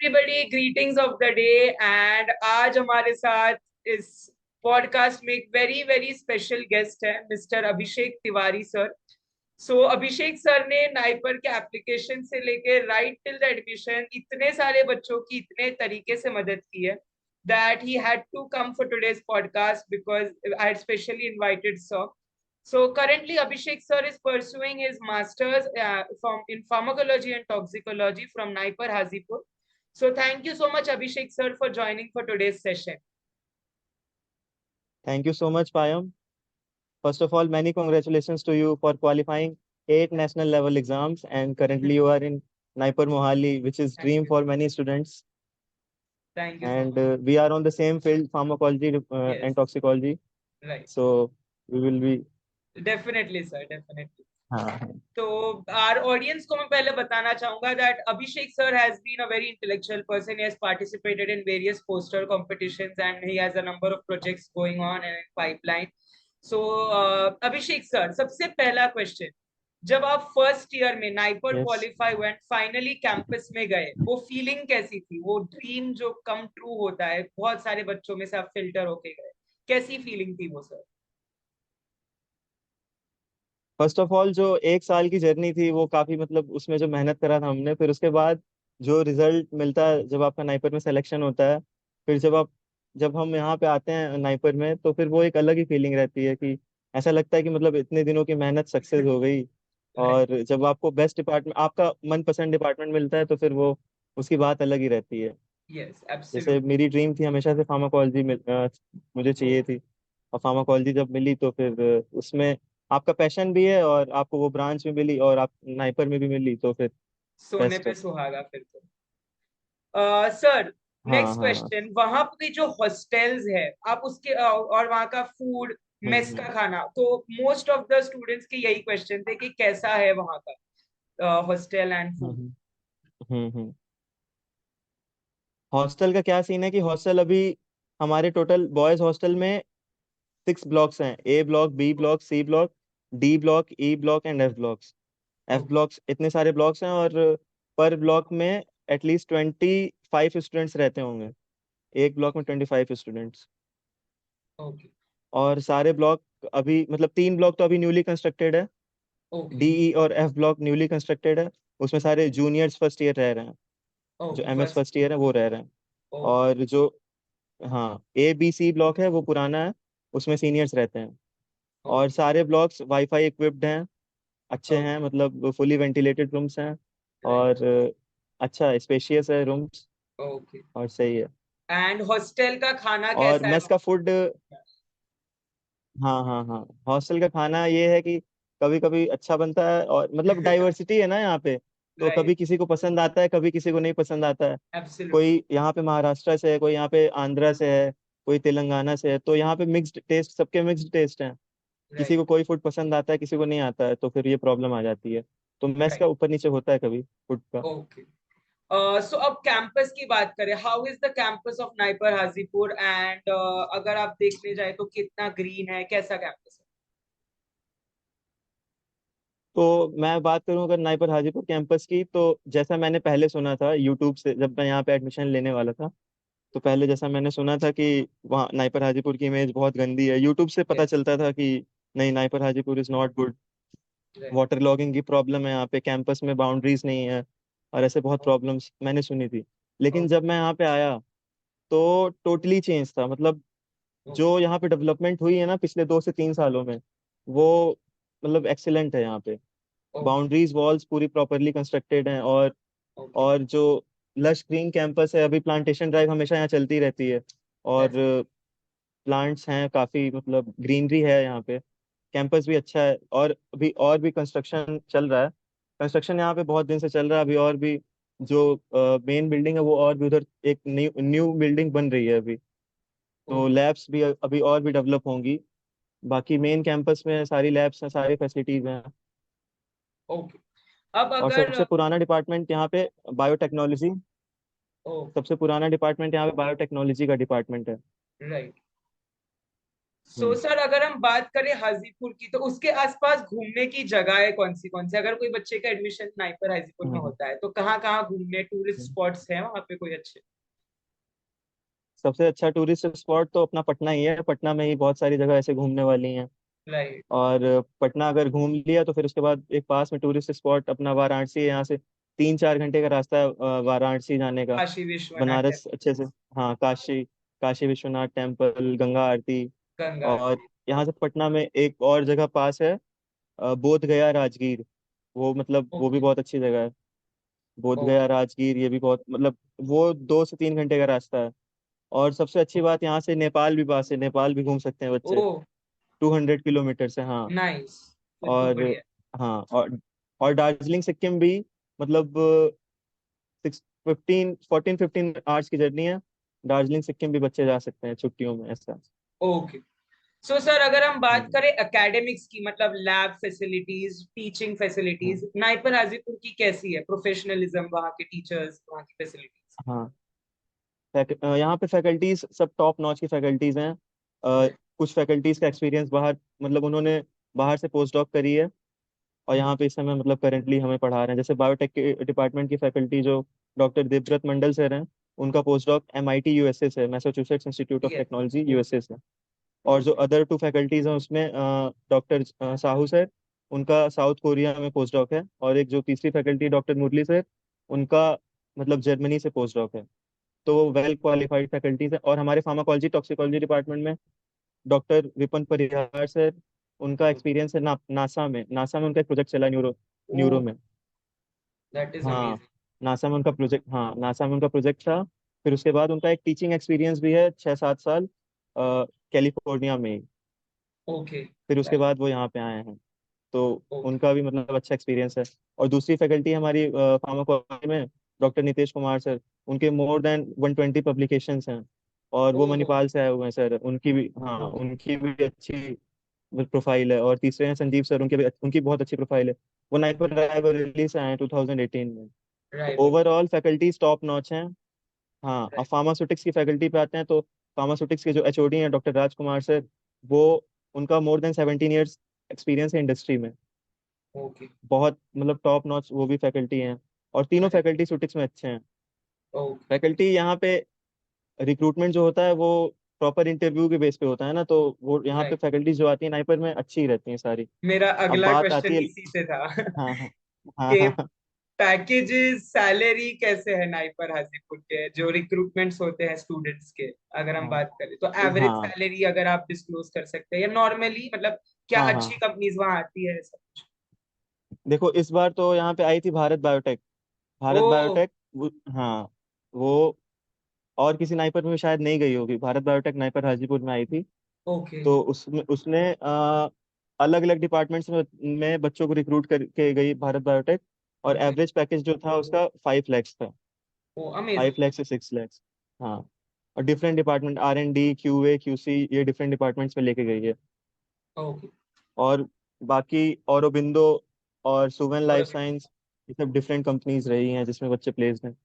Everybody, greetings of the day. And आज हमारे साथ इस पॉडकास्ट में एक वेरी वेरी स्पेशल गेस्ट है, मिस्टर अभिषेक तिवारी सर। सो अभिषेक सर ने नाइपर के एप्लीकेशन से लेके राइट टिल द एडमिशन इतने सारे बच्चों की इतने तरीके से मदद की है that he had to come for today's podcast because I had specially invited sir. So currently Abhishek sir is pursuing his masters in pharmacology and toxicology from Naipar Hazipur. So thank you so much Abhishek sir for joining for today's session. Thank you so much, Payam. First of all, many congratulations to you for qualifying 8 national level exams, and currently you are in Naipur Mohali, which is Thank dream you. for many students. Thank you so And much. we are on the same field, pharmacology Yes, and toxicology. right. So we will be. Definitely sir, definitely. हाँ, तो are audience को मैं पहले बताना चाहूंगा that Abhishek sir has been a very intellectual person. He has participated in various poster competitions and he has a number of projects going on in pipeline. So Abhishek sir, सबसे पहला question, जब आप first year में NIPER yes. Qualify हुए, finally campus में गए, वो feeling कैसी थी? वो ड्रीम जो कम ट्रू होता है, बहुत सारे बच्चों में से आप फिल्टर होके गए, कैसी फीलिंग थी वो सर? फर्स्ट ऑफ ऑल, जो 1 साल की जर्नी थी वो काफी, मतलब उसमें जो मेहनत करा था हमने, फिर उसके बाद जो रिजल्ट मिलता है जब आपका नाइपर में सिलेक्शन होता है, फिर जब हम यहाँ पे आते हैं नाइपर में, तो फिर वो एक अलग ही फीलिंग रहती है कि ऐसा लगता है कि मतलब इतने दिनों की मेहनत सक्सेस हो गई। राइट. और जब आपको बेस्ट डिपार्टमेंट, आपका मनपसंद डिपार्टमेंट मिलता है, तो फिर वो उसकी बात अलग ही रहती है। यस, जैसे एब्सोल्युटली. मेरी ड्रीम थी हमेशा से फार्माकोलॉजी में, मुझे चाहिए थी। और फार्माकोलॉजी जब मिली तो फिर उसमें आपका पैशन भी है, और आपको वो ब्रांच में मिली, और आप नाइपर में भी मिली, तो फिर सोने बेस्ट पे है। सुहागा फिर तो. सर, हाँ, नेक्स्ट हाँ, हाँ। क्वेश्चन, वहां पे जो हॉस्टल्स है, आप उसके और वहां का फूड, मेस हम्म, का खाना, तो मोस्ट ऑफ द स्टूडेंट्स के यही क्वेश्चन थे कि कैसा है वहां का hostel and hmm, food. Hostel का क्या सीन है कि हॉस्टल अभी हमारे टोटल बॉयज हॉस्टल में 6 ब्लॉक्स हैं: A block, B block, C block, D block, E block and F blocks. F okay. Blocks, इतने सारे ब्लॉक्स हैं, और पर ब्लॉक में एटलीस्ट 25 स्टूडेंट्स रहते होंगे। एक ब्लॉक में 25 स्टूडेंट्स। ओके. और सारे ब्लॉक अभी, मतलब 3 ब्लॉक तो अभी न्यूली कंस्ट्रक्टेड है। ओके. डी, ई और एफ ब्लॉक न्यूली कंस्ट्रक्टेड है। उसमें सारे जूनियर्स फर्स्ट ईयर रह रहे हैं। जो okay. MS first. First year है वो रह रहे हैं। ओके. और जो, हाँ, ए बी सी ब्लॉक है वो पुराना है, उसमें सीनियर्स रहते हैं। और ओके. सारे ब्लॉक्स वाईफाई इक्विप्ड हैं, अच्छे हैं, ओके. मतलब फुली वेंटिलेटेड रूम्स हैं। राइट. और अच्छा स्पेशियस है रूम्स, ओके. और सही है। एंड हॉस्टल का खाना और कैसा है मेस वहाँ? का फूड, हाँ, हाँ, हाँ, हॉस्टल का खाना ये है कि कभी कभी अच्छा बनता है, और मतलब डाइवर्सिटी है ना यहाँ पे। तो कभी राइट. किसी को पसंद आता है, कभी किसी को नहीं पसंद आता है। एब्सोल्युटली. कोई यहाँ पे महाराष्ट्र से है, कोई यहाँ पे आंध्रा से है, कोई तेलंगाना से है, तो यहाँ पे मिक्स्ड टेस्ट, सबके मिक्स्ड टेस्ट हैं। किसी को राइट. कोई फूड पसंद आता है, किसी को नहीं आता है, तो फिर ये प्रॉब्लम आ जाती है। तो मेस का राइट. ऊपर नीचे होता है कभी फूड का। ओके. सो अब कैंपस की बात करें, how is the campus of NIPER Hajipur? And अगर आप देखने जाए तो कितना ग्रीन है, कैसा कैंपस है? तो मैं बात करूं अगर नाइपर हाजीपुर कैंपस की, तो जैसा मैंने पहले सुना था यूट्यूब से, जब मैं यहाँ पे एडमिशन लेने वाला था, तो पहले जैसा मैंने सुना था कि वहाँ नाइपर हाजीपुर की इमेज बहुत गंदी है। यूट्यूब से पता यस. चलता था कि नहीं, NIPER Hajipur is not good. Right. Water logging की प्रॉब्लम है यहाँ पे, कैंपस में बाउंड्रीज नहीं है, और ऐसे बहुत प्रॉब्लम्स मैंने सुनी थी। लेकिन ओके. जब मैं यहाँ पे आया तो टोटली चेंज था। मतलब जो ओके. यहाँ पे डेवलपमेंट हुई है ना पिछले 2 से 3 सालों में, वो मतलब एक्सीलेंट है यहाँ पे। ओके. बाउंड्रीज वॉल्स पूरी प्रॉपरली कंस्ट्रक्टेड हैं। ओके. और जो लश ग्रीन कैंपस है, अभी प्लांटेशन ड्राइव हमेशा यहाँ चलती रहती है। और दैट्स. प्लांट्स हैं काफी, मतलब ग्रीनरी है यहाँ पे। कैंपस भी अच्छा है, और भी कंस्ट्रक्शन चल रहा है। कंस्ट्रक्शन यहाँ पे बहुत दिन से चल रहा है अभी, और भी जो मेन बिल्डिंग है वो, और भी उधर एक न्यू न्यू बिल्डिंग बन रही है अभी। तो ओके. लैब्स भी अभी और भी डेवलप होंगी। बाकी मेन कैंपस में सारी लैब्स हैं, सारी फैसिलिटीज हैं। ओके. अब और अगर. सबसे पुराना डिपार्टमेंट यहाँ पे बायोटेक्नोलॉजी, ओके. सबसे पुराना डिपार्टमेंट यहाँ पे बायोटेक्नोलॉजी का डिपार्टमेंट है। राइट. सो सर अगर हम बात करें हाजीपुर की, तो उसके आसपास घूमने की जगह कौन सी, अगर कोई बच्चे का एडमिशन नाइपर हाजीपुर में हम्म, होता है तो कहाँ कहाँ घूमने टूरिस्ट हम्म। स्पॉट्स हैं वहाँ पे कोई अच्छे? सबसे अच्छा टूरिस्ट स्पॉट तो अपना पटना ही है। पटना में ही बहुत सारी जगह ऐसे घूमने वाली हैं। राइट। और पटना अगर घूम लिया तो फिर उसके बाद एक पास में टूरिस्ट स्पॉट अपना वाराणसी है। यहाँ से 3-4 घंटे का रास्ता है वाराणसी जाने का। काशी विश्वनाथ बनारस टेम्पल। अच्छे से। हाँ, काशी, काशी विश्वनाथ टेम्पल, गंगा आरती। गंगा और यहाँ से पटना में एक और जगह पास है, बोध गया राजगीर। वो मतलब वो भी ओके। बहुत अच्छी जगह है। बोध गया ओके। राजगीर ये भी बहुत मतलब वो 2 से 3 घंटे का रास्ता है। और सबसे अच्छी बात यहाँ से नेपाल भी पास है, नेपाल भी घूम सकते हैं ओ बच्चे। 200 किलोमीटर से, हाँ। नाइस। फिर तो और बढ़िया। हाँ, और दार्जिलिंग सिक्किम भी मतलब 15 आवर्स की जर्नी है। दार्जिलिंग सिक्किम भी बच्चे जा सकते हैं छुट्टियों में, ऐसा। ओके। सो सर अगर हम बात हम्म, करें एकेडमिक्स की, मतलब लैब फैसिलिटीज, टीचिंग हाँ, फैसिलिटीज, नाइपर हाजीपुर की कैसी है? प्रोफेशनलिज्म, वहाँ के टीचर्स, वहाँ की फैसिलिटीज? हाँ। यहाँ पे फैकल्टीज सब टॉप नॉच की फैकल्टीज हैं। कुछ फैकल्टीज का एक्सपीरियंस बाहर, मतलब उन्होंने बाहर से पोस्ट डॉक करी है। और यहाँ पे इस समय मतलब करेंटली हमें पढ़ा रहे हैं। जैसे बायोटेक के डिपार्टमेंट की फैकल्टी जो डॉक्टर देवव्रत मंडल सर हैं, उनका पोस्ट डॉक MIT यूएसए से, Massachusetts institute of yes. Technology USA से। और जो ओके। अदर 2 फैकल्टीज हैं उसमें डॉक्टर साहू सर, उनका साउथ कोरिया में पोस्ट डॉक है। और एक जो तीसरी फैकल्टी डॉक्टर मुरली सर, उनका मतलब जर्मनी से पोस्ट डॉक है। तो वेल क्वालिफाइड फैकल्टीज है। और हमारे फार्माकोलॉजी टॉक्सिकोलॉजी डिपार्टमेंट में डॉक्टर विपिन परिहार सर, उनका एक्सपीरियंस है नासा में उनका एक प्रोजेक्ट चला न्यूरो ओ न्यूरो में। दैट इज हाँ, अमेजिंग। नासा में उनका प्रोजेक्ट था। फिर उसके बाद उनका एक टीचिंग एक्सपीरियंस भी है 6-7 साल कैलिफोर्निया में ही। ओके। फिर उसके बाद वो यहाँ पे आए हैं। तो ओके। उनका भी मतलब अच्छा एक्सपीरियंस है। और दूसरी फैकल्टी हमारी फार्माकोलॉजी में डॉक्टर नितेश कुमार सर, उनके मोर देन 120 पब्लिकेशंस हैं। और वो ओह। मणिपाल से आए हुए हैं सर, उनकी भी, हाँ, उनकी भी अच्छी प्रोफाइल है। और तीसरे हैं संजीव सर, उनकी बहुत अच्छी प्रोफाइल है। वो नाइपर रायबरेली से आए हैं 2018 में। तो right. Overall faculties top notch हैं। हाँ, अब फार्मास्यूटिक्स की फैकल्टी पे आते हैं तो फार्मास्यूटिक्स के जो HOD हैं डॉक्टर राजकुमार सर, वो उनका मोर देन 17 ईयर्स एक्सपीरियंस है इंडस्ट्री में। ओके। बहुत मतलब टॉप नॉच वो भी फैकल्टी हैं। और तीनों राइट। फैकल्टी सूटिक्स में अच्छे हैं। ओके। फैकल्टी यहाँ पे रिक्रूटमेंट जो होता है वो प्रॉपर इंटरव्यू के बेस पे होता है ना, तो वो यहाँ पे राइट। फैकल्टीज जो आती है नाइपर में अच्छी ही रहती हैं सारी। मेरा अब अगला बात आती क्वेश्चन है। इसी से था हाँ, हाँ, हाँ, कि हाँ, हाँ, पैकेजेस, सैलरी कैसे है नाइपर हाजीपुर के, जो रिक्रूटमेंट्स होते हैं स्टूडेंट्स के, अगर हम हाँ, बात करें तो एवरेज हाँ, सैलरी अगर आप डिस्क्लोज कर सकते हैं, या नॉर्मली मतलब क्या हाँ, अच्छी हाँ। कंपनीज वहां आती है ऐसा कुछ? देखो, इस बार तो यहाँ पे आई थी भारत बायोटेक। ओ। भारत बायोटेक हाँ, वो और किसी नाइपर में शायद नहीं गई होगी। भारत बायोटेक नाइपर हाजीपुर में आई थी। ओके। तो उसमें उसने अलग अलग डिपार्टमेंट्स में बच्चों को रिक्रूट करके गई भारत बायोटेक। और ओके। एवरेज पैकेज जो था उसका 5 lakhs था। ओ 5 lakhs अमेजिंग। से 6 lakhs। हाँ। और different department, R&D, QA QC, ये डिफरेंट डिपार्टमेंट्स में लेके गई है। ओके। और बाकी औरोबिंदो और सुवेन और लाइफ अभी साइंस, ये सब डिफरेंट कंपनीज रही हैं जिसमें बच्चे प्लेस्ड हैं।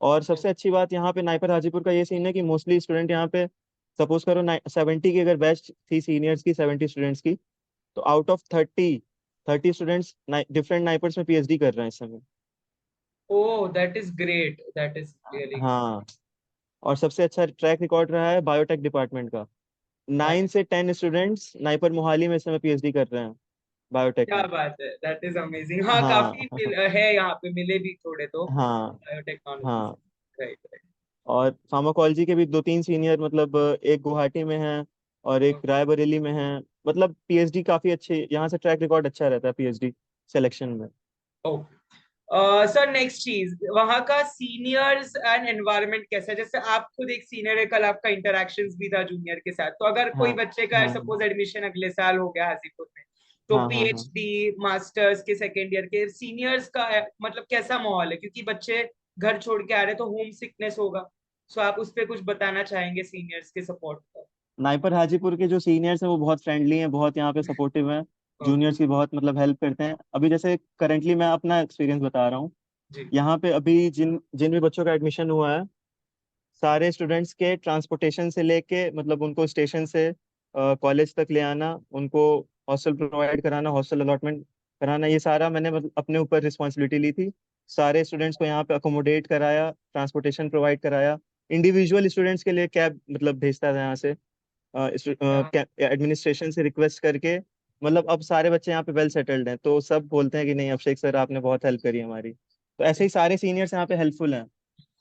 और ओ, सबसे अच्छी बात यहाँ पे नाइपर हाजीपुर का ये सीन है कि मोस्टली स्टूडेंट यहाँ पे, सपोज करो 70 की अगर बैच थी सीनियर्स की, 70 स्टूडेंट्स की, तो out of 30 students different NIPERs में PhD कर रहे हैं इस समय। Oh that is great, that is really हाँ। और सबसे अच्छा ट्रैक रिकॉर्ड रहा है बायोटेक डिपार्टमेंट का। दैट 9 से 10 स्टूडेंट्स नाइपर मोहाली में इस समय PhD कर रहे हैं बायोटेक क्या में। बात है, दैट इज अमेजिंग। हाँ काफी हाँ, है यहाँ पे, मिले भी थोड़े तो हाँ, बायोटेक्नोलॉजी हाँ। से। राइट। और फार्माकोलॉजी के भी 2-3 सीनियर, मतलब एक गुवाहाटी में है और एक रायबरेली में है। मतलब PhD काफी अच्छे, यहाँ से ट्रैक रिकॉर्ड अच्छा रहता है PhD सिलेक्शन में। ओके। सर नेक्स्ट चीज, वहाँ का सीनियर्स एंड एनवायरनमेंट कैसा है? जैसे आप खुद एक सीनियर है, कल आपका इंटरेक्शंस भी था जूनियर के साथ, तो अगर कोई हाँ, बच्चे का हाँ, सपोज एडमिशन अगले साल हो गया हाजीपुर में, तो हाँ, हाँ, हाँ। PhD मास्टर्स के सेकेंड ईयर के सीनियर्स का मतलब कैसा माहौल है? क्योंकि बच्चे घर छोड़ के आ रहे हैं तो होम सिकनेस होगा। सो आप उस पर कुछ बताना चाहेंगे सीनियर्स के सपोर्ट का? नाइपर हाजीपुर के जो सीनियर्स हैं वो बहुत फ्रेंडली हैं, बहुत यहाँ पे सपोर्टिव हैं। ओके। जूनियर्स की बहुत मतलब हेल्प करते हैं। अभी जैसे करंटली मैं अपना एक्सपीरियंस बता रहा हूँ। जी। यहाँ पे अभी जिन जिन भी बच्चों का एडमिशन हुआ है, सारे स्टूडेंट्स के ट्रांसपोर्टेशन से लेके मतलब उनको स्टेशन से कॉलेज तक ले आना, उनको हॉस्टल प्रोवाइड कराना, हॉस्टल अलॉटमेंट कराना, ये सारा मैंने मतलब अपने ऊपर रिस्पॉन्सिबिलिटी ली थी। सारे स्टूडेंट्स को यहाँ पे अकोमोडेट कराया, ट्रांसपोर्टेशन प्रोवाइड कराया। इंडिविजुअल स्टूडेंट्स के लिए कैब मतलब भेजता था यहाँ से, क्या एडमिनिस्ट्रेशन से रिक्वेस्ट करके। मतलब अब सारे बच्चे यहाँ पे वेल सेटल्ड हैं, तो सब बोलते हैं कि नहीं अभिषेक सर आपने बहुत हेल्प करी हमारी। तो ऐसे ही सारे सीनियर्स यहाँ पे हेल्पफुल हैं।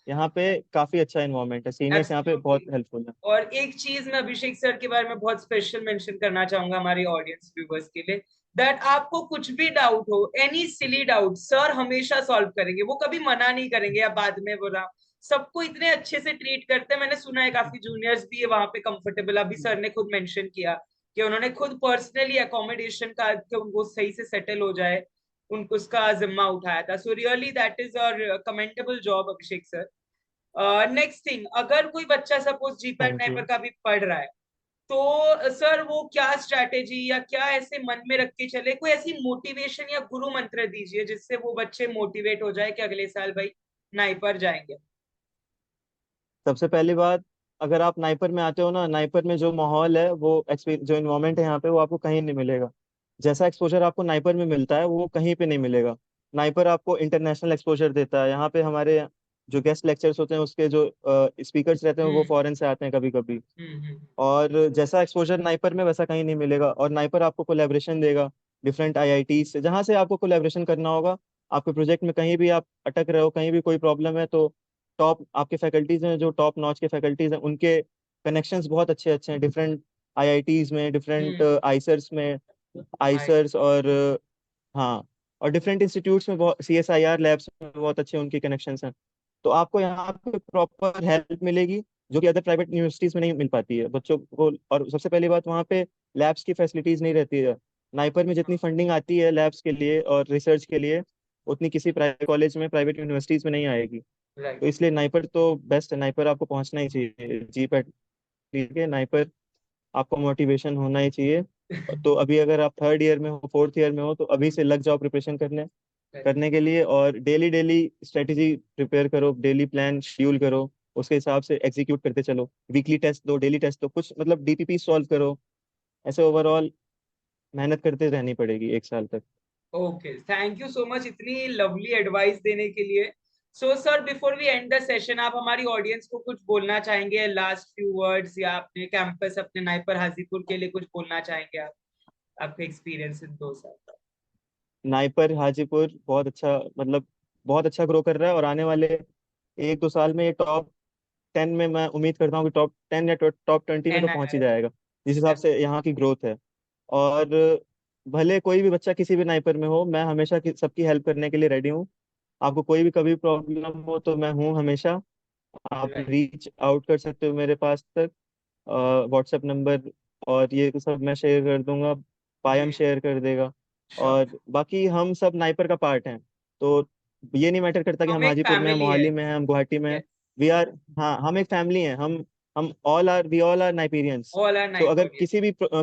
यहाँ पे काफी अच्छा इन्वायरमेंट है, सीनियर्स यहाँ पे बहुत एब्सोल्युटली। हेल्पफुल है। और एक चीज मैं अभिषेक सर के बारे में बहुत स्पेशल मेंशन करना चाहूंगा हमारे ऑडियंस व्यूवर्स के लिए, दैट आपको कुछ भी डाउट हो, एनी सिली डाउट, सर हमेशा सॉल्व करेंगे, वो कभी मना नहीं करेंगे या बाद में बोला। सबको इतने अच्छे से ट्रीट करते हैं, मैंने सुना है काफी जूनियर्स भी है वहां पे कंफर्टेबल, अभी सर ने खुद मेंशन किया कि उन्होंने खुद पर्सनली अकोमोडेशन का कि उनको सही से सेटल हो जाए, उनको उसका जिम्मा उठाया था। सो रियली दैट इज और कमेंडेबल जॉब अभिषेक सर। नेक्स्ट थिंग, अगर कोई बच्चा suppose ji PAT thank NIPER you. का भी पढ़ रहा है, तो सर वो क्या स्ट्रैटेजी या क्या ऐसे मन में रख के चले, कोई ऐसी मोटिवेशन या गुरु मंत्र दीजिए जिससे वो बच्चे मोटिवेट हो जाए कि अगले साल भाई नाइपर जाएंगे। सबसे पहली बात, अगर आप नाइपर में आते हो ना, नाइपर में जो माहौल है वो जो इन्वायरमेंट है यहाँ पे वो आपको कहीं नहीं मिलेगा। जैसा एक्सपोजर आपको नाइपर में मिलता है वो कहीं पे नहीं मिलेगा। नाइपर आपको इंटरनेशनल एक्सपोजर देता है। यहाँ पे हमारे जो गेस्ट लेक्चर्स होते हैं उसके जो स्पीकर्स रहते हैं वो हम्म फॉरेन से आते हैं कभी कभी। हम्म। और जैसा एक्सपोजर नाइपर में वैसा कहीं नहीं मिलेगा। और नाइपर आपको कोलेब्रेशन देगा डिफरेंट आईआईटी से, जहाँ से आपको कोलेब्रेशन करना होगा। आपके प्रोजेक्ट में कहीं भी आप अटक रहे हो, कहीं भी कोई प्रॉब्लम है, तो टॉप आपके फैकल्टीज हैं, जो टॉप नॉच के फैकल्टीज हैं, उनके कनेक्शंस बहुत अच्छे अच्छे हैं डिफरेंट आईआईटीज में, डिफरेंट हम्म। आइसर्स में, आई। आइसर्स और हाँ, और डिफरेंट इंस्टीट्यूट्स में बहुत, सीएसआईआर लैब्स में बहुत अच्छे उनके कनेक्शंस हैं। तो आपको यहाँ पे प्रॉपर हेल्प मिलेगी, जो कि अदर प्राइवेट यूनिवर्सिटीज में नहीं मिल पाती है बच्चों को। और सबसे पहली बात, वहाँ पे लैब्स की फैसिलिटीज नहीं रहती है। नाइपर में जितनी फंडिंग आती है लैब्स के लिए और रिसर्च के लिए, उतनी किसी प्राइवेट कॉलेज में, प्राइवेट यूनिवर्सिटीज में नहीं आएगी। तो राइट। इसलिए नाइपर तो बेस्ट है, नाइपर आपको पहुंचना ही चाहिए। जी पैट लीजिए, नाइपर आपको मोटिवेशन होना ही चाहिए। तो अभी अगर आप थर्ड ईयर में हो, फोर्थ ईयर में हो, तो अभी से लग जाओ प्रिपरेशन करने करने के लिए। और डेली डेली स्ट्रेटेजी प्रिपेयर करो, डेली प्लान शेड्यूल करो, उसके हिसाब से एग्जीक्यूट करते चलो। वीकली टेस्ट दो, डेली टेस्ट दो, कुछ मतलब डीपीपी सॉल्व करो। ऐसे ओवरऑल मेहनत करते रहनी पड़ेगी एक साल तक। Okay, thank you so much इतनी लवली एडवाइस देने के लिए। So sir before we end the session, आप हमारी ऑडियंस को कुछ बोलना चाहेंगे, लास्ट फ्यू वर्ड्स, या अपने कैंपस, अपने नाइपर हाजीपुर के लिए कुछ बोलना चाहेंगे आप, आपके एक्सपीरियंस इन 2 साल का। नाइपर हाजीपुर बहुत अच्छा, मतलब बहुत अच्छा ग्रो कर रहा है, और आने वाले 1-2 साल में ये टॉप 10 में, मैं उम्मीद करता हूँ कि टॉप 10 या टॉप 20 में तो एन पहुंच ही जाएगा, जिस हिसाब से यहाँ की ग्रोथ है। और भले कोई भी बच्चा किसी भी नाइपर में हो, मैं हमेशा सबकी हेल्प करने के लिए रेडी हूँ। आपको कोई भी कभी प्रॉब्लम हो तो मैं हूँ हमेशा। आप राइट। रीच आउट कर सकते हो मेरे पास तक। व्हाट्सएप नंबर और ये सब मैं शेयर कर दूंगा, जी। पायम शेयर कर देगा। श्योर। और बाकी हम सब नाइपर का पार्ट हैं, तो ये नहीं मैटर करता कि हम हम एक हाजीपुर में हैं, फैमिली है। मोहाली में हैं, हम गुवाहाटी में हैं। यस। वी आर, हाँ हम एक फैमिली हैं। हम all are NIPERians. All are so अगर नाइपर।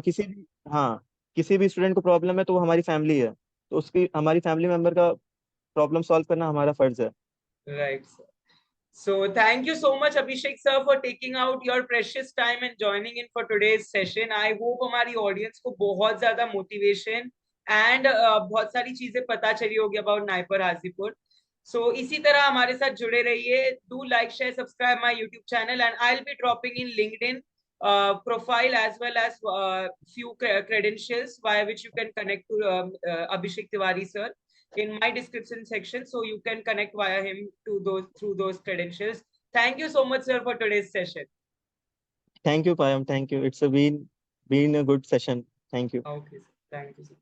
किसी भी, हाँ, किसी भी स्टूडेंट को प्रॉब्लम है तो वो हमारी फैमिली है। तो उसकी, हमारी फैमिली मेंबर का प्रॉब्लम सॉल्व करना हमारा फर्ज है। Right sir. So thank you so much Abhishek sir for taking out your precious time and joining in for today's session. I hope हमारी audience को बहुत ज्यादा motivation and बहुत सारी चीजें पता चली होगी about नाइपर हाजीपुर। So इसी तरह हमारे साथ जुड़े रहिए। Do like, share, subscribe my YouTube channel, and I'll be dropping in LinkedIn profile as well as few credentials via which you can connect to Abhishek Tiwari sir in my description section, so you can connect via him to those through those credentials. Thank you so much sir for today's session. Thank you Payam, thank you, it's been a good session. Thank you. Okay sir. Thank you sir.